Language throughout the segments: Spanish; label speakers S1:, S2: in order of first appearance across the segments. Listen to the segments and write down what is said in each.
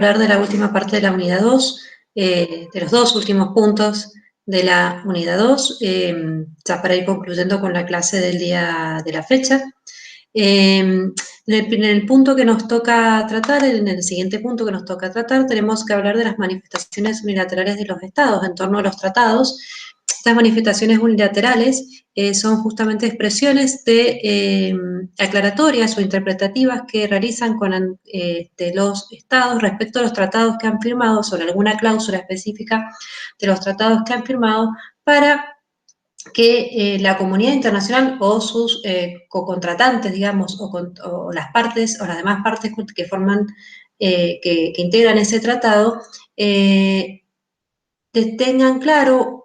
S1: hablar de la última parte de la unidad 2, de los dos últimos puntos de la unidad 2, ya para ir concluyendo con la clase del día de la fecha. En el punto que nos toca tratar, en el siguiente punto que nos toca tratar, tenemos que hablar de las manifestaciones unilaterales de los estados en torno a los tratados. Estas manifestaciones unilaterales son justamente expresiones de aclaratorias o interpretativas que realizan con los estados respecto a los tratados que han firmado sobre alguna cláusula específica de los tratados que han firmado para que la comunidad internacional o sus cocontratantes, digamos, o las partes, o las demás partes que forman, que integran ese tratado, tengan claro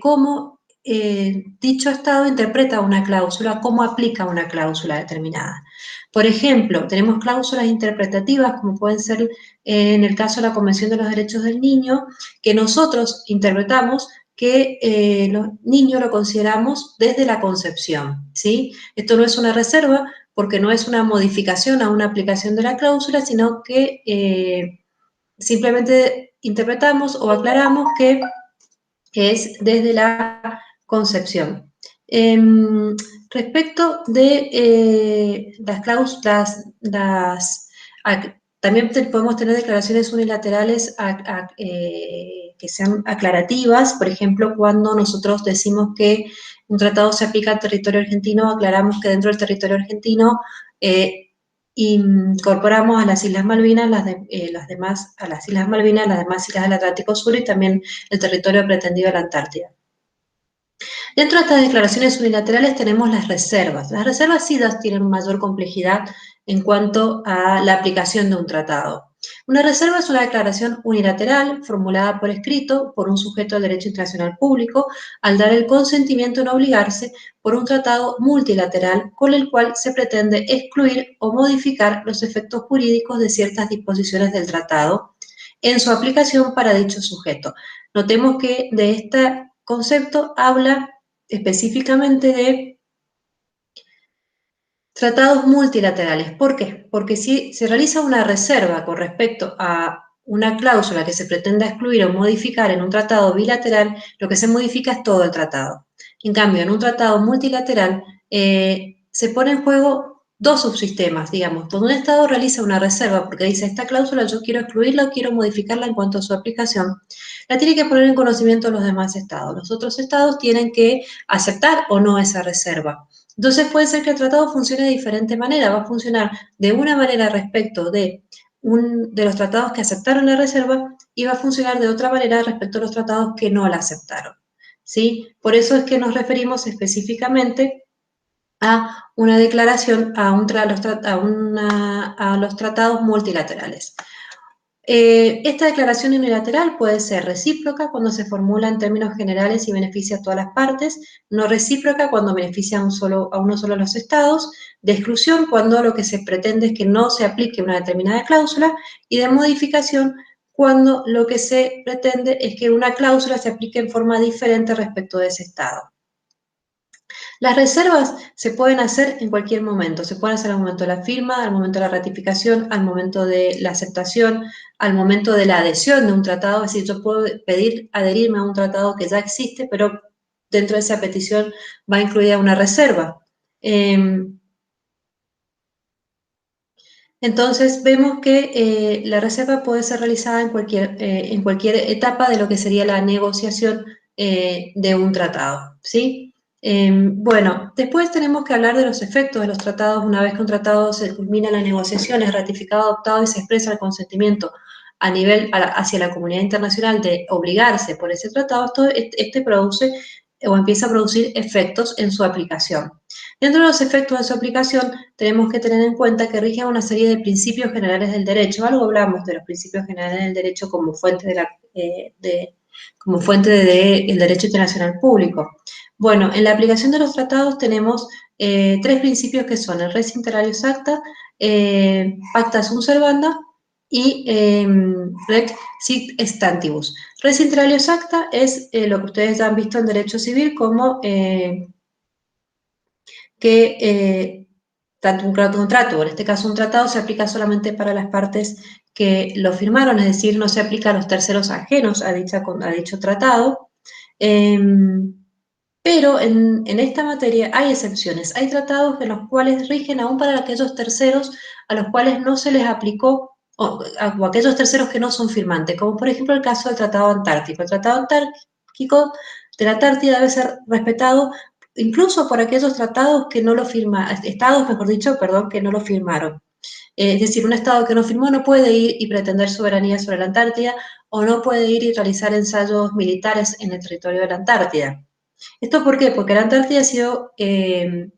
S1: cómo dicho Estado interpreta una cláusula, cómo aplica una cláusula determinada. Por ejemplo, tenemos cláusulas interpretativas, como pueden ser en el caso de la Convención de los Derechos del Niño, que nosotros interpretamos que los niños lo consideramos desde la concepción, ¿sí? Esto no es una reserva porque no es una modificación a una aplicación de la cláusula, sino que simplemente interpretamos o aclaramos que es desde la concepción. Respecto de las cláusulas, también podemos tener declaraciones unilaterales que sean aclarativas. Por ejemplo, cuando nosotros decimos que un tratado se aplica al territorio argentino, aclaramos que dentro del territorio argentino incorporamos a las Islas Malvinas, las demás islas del Atlántico Sur y también el territorio pretendido de la Antártida. Dentro de estas declaraciones unilaterales tenemos las reservas. Las reservas sí tienen mayor complejidad en cuanto a la aplicación de un tratado. Una reserva es una declaración unilateral formulada por escrito por un sujeto del derecho internacional público al dar el consentimiento en obligarse por un tratado multilateral con el cual se pretende excluir o modificar los efectos jurídicos de ciertas disposiciones del tratado en su aplicación para dicho sujeto. Notemos que de este concepto habla específicamente de tratados multilaterales. ¿Por qué? Porque si se realiza una reserva con respecto a una cláusula que se pretenda excluir o modificar en un tratado bilateral, lo que se modifica es todo el tratado. En cambio, en un tratado multilateral se pone en juego dos subsistemas, digamos, donde un Estado realiza una reserva porque dice, esta cláusula yo quiero excluirla o quiero modificarla en cuanto a su aplicación, la tiene que poner en conocimiento de los demás Estados. Los otros Estados tienen que aceptar o no esa reserva. Entonces puede ser que el tratado funcione de diferente manera, va a funcionar de una manera respecto de los tratados que aceptaron la reserva y va a funcionar de otra manera respecto a los tratados que no la aceptaron, ¿sí? Por eso es que nos referimos específicamente a una declaración, a los tratados multilaterales. Esta declaración unilateral puede ser recíproca cuando se formula en términos generales y beneficia a todas las partes, no recíproca cuando beneficia a uno solo de los estados, de exclusión cuando lo que se pretende es que no se aplique una determinada cláusula, y de modificación cuando lo que se pretende es que una cláusula se aplique en forma diferente respecto de ese estado. Las reservas se pueden hacer en cualquier momento, se pueden hacer al momento de la firma, al momento de la ratificación, al momento de la aceptación, al momento de la adhesión de un tratado, es decir, yo puedo pedir adherirme a un tratado que ya existe, pero dentro de esa petición va incluida una reserva. Entonces vemos que la reserva puede ser realizada en cualquier etapa de lo que sería la negociación de un tratado, ¿sí? Bueno, después tenemos que hablar de los efectos de los tratados. Una vez que un tratado se culmina la negociación, es ratificado, adoptado y se expresa el consentimiento hacia la comunidad internacional de obligarse por ese tratado, este produce o empieza a producir efectos en su aplicación. Dentro de los efectos de su aplicación, tenemos que tener en cuenta que rigen una serie de principios generales del derecho. Algo hablamos de los principios generales del derecho como fuente del derecho internacional público. Bueno, en la aplicación de los tratados tenemos tres principios que son el res inter alios acta, pacta sunt servanda y rec sic stantibus. Res inter alios acta es lo que ustedes ya han visto en derecho civil como tanto un contrato, o en este caso un tratado, se aplica solamente para las partes que lo firmaron, es decir, no se aplica a los terceros ajenos a dicho tratado. Pero en esta materia hay excepciones. Hay tratados de los cuales rigen aún para aquellos terceros a los cuales no se les aplicó, o aquellos terceros que no son firmantes, como por ejemplo el caso del Tratado Antártico. El Tratado Antártico de la Antártida debe ser respetado incluso por aquellos tratados que no lo firman, estados, mejor dicho, perdón, que no lo firmaron. Es decir, un estado que no firmó no puede ir y pretender soberanía sobre la Antártida o no puede ir y realizar ensayos militares en el territorio de la Antártida. ¿Esto por qué? Porque la Antártida ha sido, es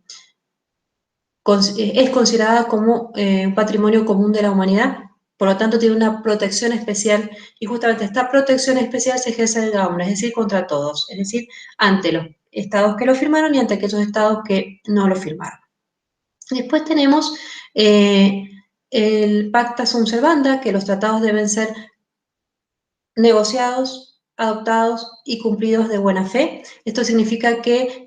S1: considerada como un patrimonio común de la humanidad, por lo tanto tiene una protección especial y justamente esta protección especial se ejerce en la ONU, es decir, contra todos, es decir, ante los estados que lo firmaron y ante aquellos estados que no lo firmaron. Después tenemos el Pacta Sunt Servanda, que los tratados deben ser negociados, adoptados y cumplidos de buena fe. Esto significa que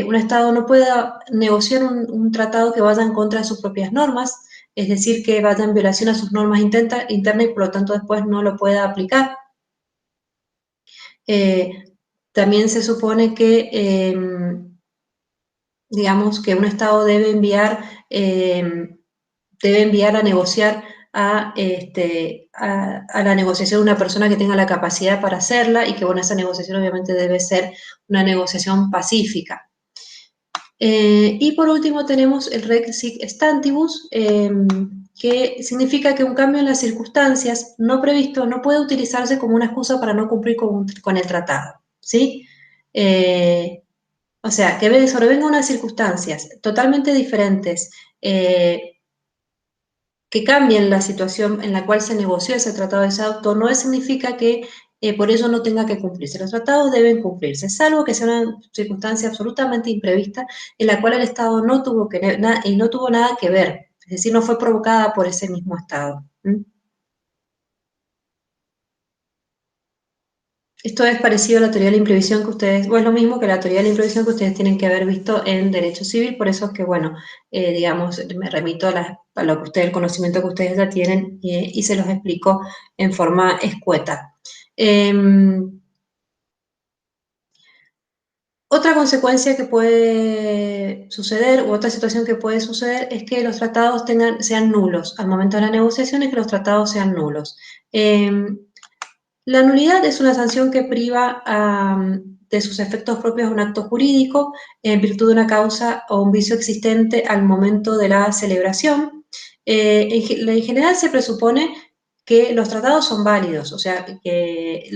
S1: un Estado no pueda negociar un tratado que vaya en contra de sus propias normas, es decir, que vaya en violación a sus normas internas y por lo tanto después no lo pueda aplicar. También se supone que, digamos, que un Estado debe enviar a negociar a la negociación una persona que tenga la capacidad para hacerla y que, bueno, esa negociación obviamente debe ser una negociación pacífica. Y por último tenemos el Rex Sic Stantibus, que significa que un cambio en las circunstancias no previsto no puede utilizarse como una excusa para no cumplir con el tratado, ¿sí? O sea, que sobrevengan unas circunstancias totalmente diferentes, que cambien la situación en la cual se negoció ese tratado de Sauto, no significa que por ello no tenga que cumplirse. Los tratados deben cumplirse, salvo que sea una circunstancia absolutamente imprevista en la cual el Estado no tuvo, no tuvo nada que ver, es decir, no fue provocada por ese mismo Estado. Esto es parecido a la teoría de la imprevisión que ustedes, o es lo mismo que la teoría de la imprevisión que ustedes tienen que haber visto en Derecho Civil, por eso es que, bueno, digamos, me remito a lo que ustedes, el conocimiento que ustedes ya tienen y se los explico en forma escueta. Otra consecuencia que puede suceder, u otra situación que puede suceder, es que los tratados sean nulos. Al momento de la negociación es que los tratados sean nulos. La nulidad es una sanción que priva de sus efectos propios un acto jurídico en virtud de una causa o un vicio existente al momento de la celebración. En general se presupone que los tratados son válidos, o sea, que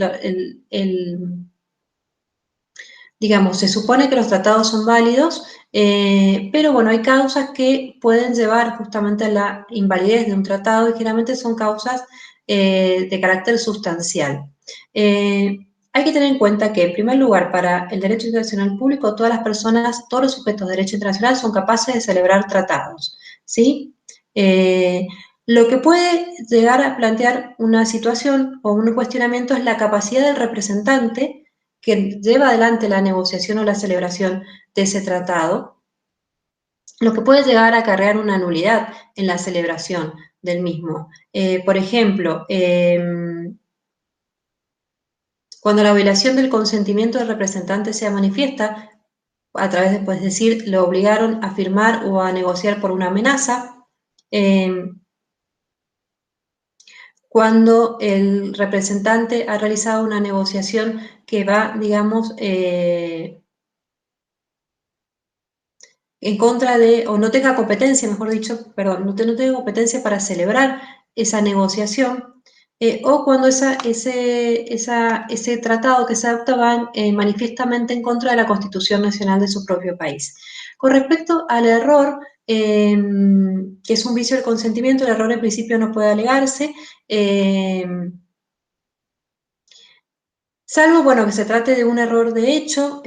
S1: digamos, se supone que los tratados son válidos, pero bueno, hay causas que pueden llevar justamente a la invalidez de un tratado y generalmente son causas de carácter sustancial. Hay que tener en cuenta que, en primer lugar, para el derecho internacional público, todas las personas, todos los sujetos de derecho internacional son capaces de celebrar tratados, ¿sí? Lo que puede llegar a plantear una situación o un cuestionamiento es la capacidad del representante que lleva adelante la negociación o la celebración de ese tratado, lo que puede llegar a acarrear una nulidad en la celebración del mismo. Por ejemplo, cuando la violación del consentimiento del representante sea manifiesta, a través de, pues, decir, lo obligaron a firmar o a negociar por una amenaza, cuando el representante ha realizado una negociación que va, digamos, en contra de, o no tenga competencia, mejor dicho, perdón, no tenga competencia para celebrar esa negociación, o cuando ese tratado que se adopta va manifiestamente en contra de la Constitución Nacional de su propio país. Con respecto al error, que es un vicio del consentimiento, el error en principio no puede alegarse, salvo, bueno, que se trate de un error de hecho,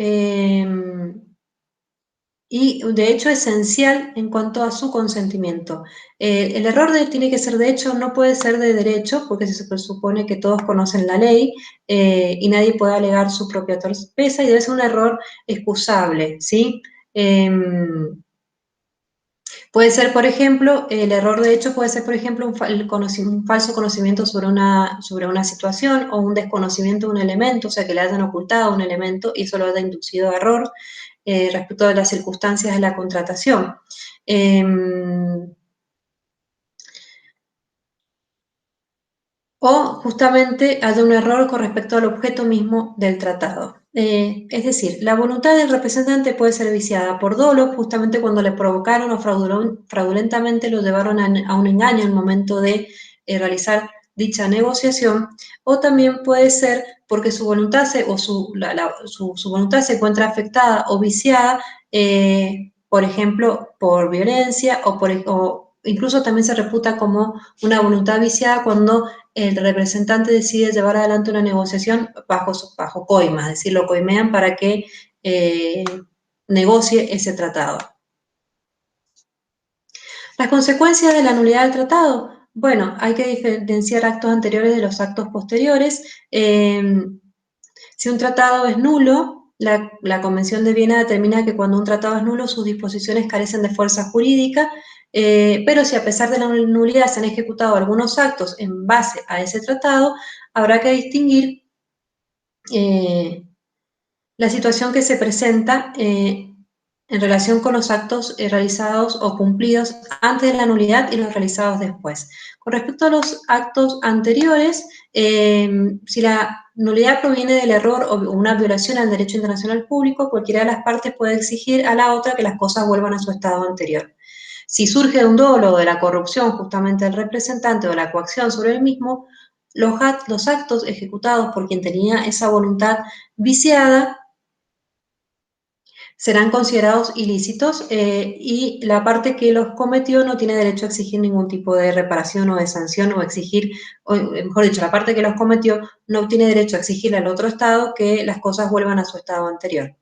S1: y de hecho esencial en cuanto a su consentimiento. El error tiene que ser de hecho, no puede ser de derecho, porque se presupone que todos conocen la ley y nadie puede alegar su propia torpeza y debe ser un error excusable, ¿sí? Puede ser, por ejemplo, el error de hecho puede ser, por ejemplo, un falso conocimiento sobre una situación o un desconocimiento de un elemento, o sea, que le hayan ocultado un elemento y eso lo haya inducido a error respecto de las circunstancias de la contratación. O justamente haya un error con respecto al objeto mismo del tratado. Es decir, la voluntad del representante puede ser viciada por dolo, justamente cuando le provocaron o fraudulentamente lo llevaron a un engaño en el momento de realizar dicha negociación, o también puede ser porque su voluntad su voluntad se encuentra afectada o viciada, por ejemplo, por violencia o incluso también se reputa como una voluntad viciada cuando el representante decide llevar adelante una negociación bajo coima, es decir, lo coimean para que negocie ese tratado. Las consecuencias de la nulidad del tratado. Bueno, hay que diferenciar actos anteriores de los actos posteriores. Si un tratado es nulo, la Convención de Viena determina que cuando un tratado es nulo, sus disposiciones carecen de fuerza jurídica, pero si a pesar de la nulidad se han ejecutado algunos actos en base a ese tratado, habrá que distinguir la situación que se presenta en relación con los actos realizados o cumplidos antes de la nulidad y los realizados después. Con respecto a los actos anteriores, si la nulidad proviene del error o una violación al derecho internacional público, cualquiera de las partes puede exigir a la otra que las cosas vuelvan a su estado anterior. Si surge de un dolo o de la corrupción justamente del representante o la coacción sobre el mismo, los actos ejecutados por quien tenía esa voluntad viciada serán considerados ilícitos y la parte que los cometió no tiene derecho a exigir ningún tipo de reparación o de sanción o exigir, o mejor dicho, la parte que los cometió no tiene derecho a exigirle al otro Estado que las cosas vuelvan a su estado anterior.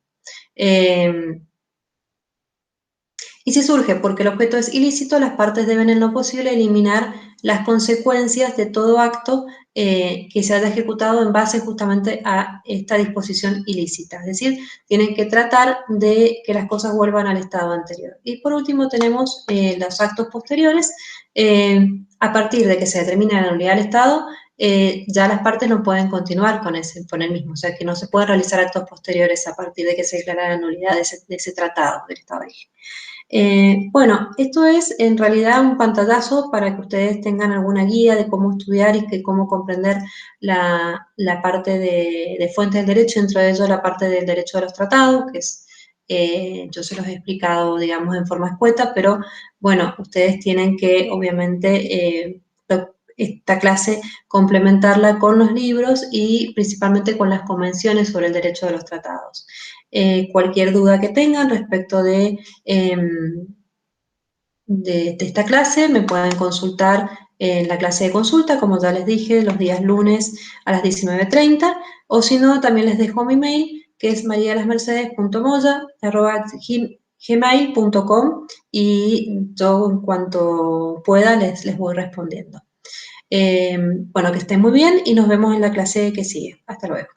S1: Y si surge porque el objeto es ilícito, las partes deben en lo posible eliminar las consecuencias de todo acto que se haya ejecutado en base justamente a esta disposición ilícita. Es decir, tienen que tratar de que las cosas vuelvan al estado anterior. Y por último tenemos los actos posteriores. A partir de que se determine la nulidad del Estado, ya las partes no pueden continuar con el mismo. O sea que no se pueden realizar actos posteriores a partir de que se declara la nulidad de ese tratado del Estado de origen. Bueno, esto es en realidad un pantallazo para que ustedes tengan alguna guía de cómo estudiar y cómo comprender la parte de fuentes del derecho, dentro de ello la parte del derecho de los tratados, que es, yo se los he explicado, digamos, en forma escueta, pero bueno, ustedes tienen que, obviamente, esta clase complementarla con los libros y principalmente con las convenciones sobre el derecho de los tratados. Cualquier duda que tengan respecto de esta clase me pueden consultar en la clase de consulta, como ya les dije, los días lunes a las 19:30, o si no, también les dejo mi mail, que es marialasmercedes.moya@gmail.com y yo en cuanto pueda les voy respondiendo. Bueno, que estén muy bien y nos vemos en la clase que sigue. Hasta luego.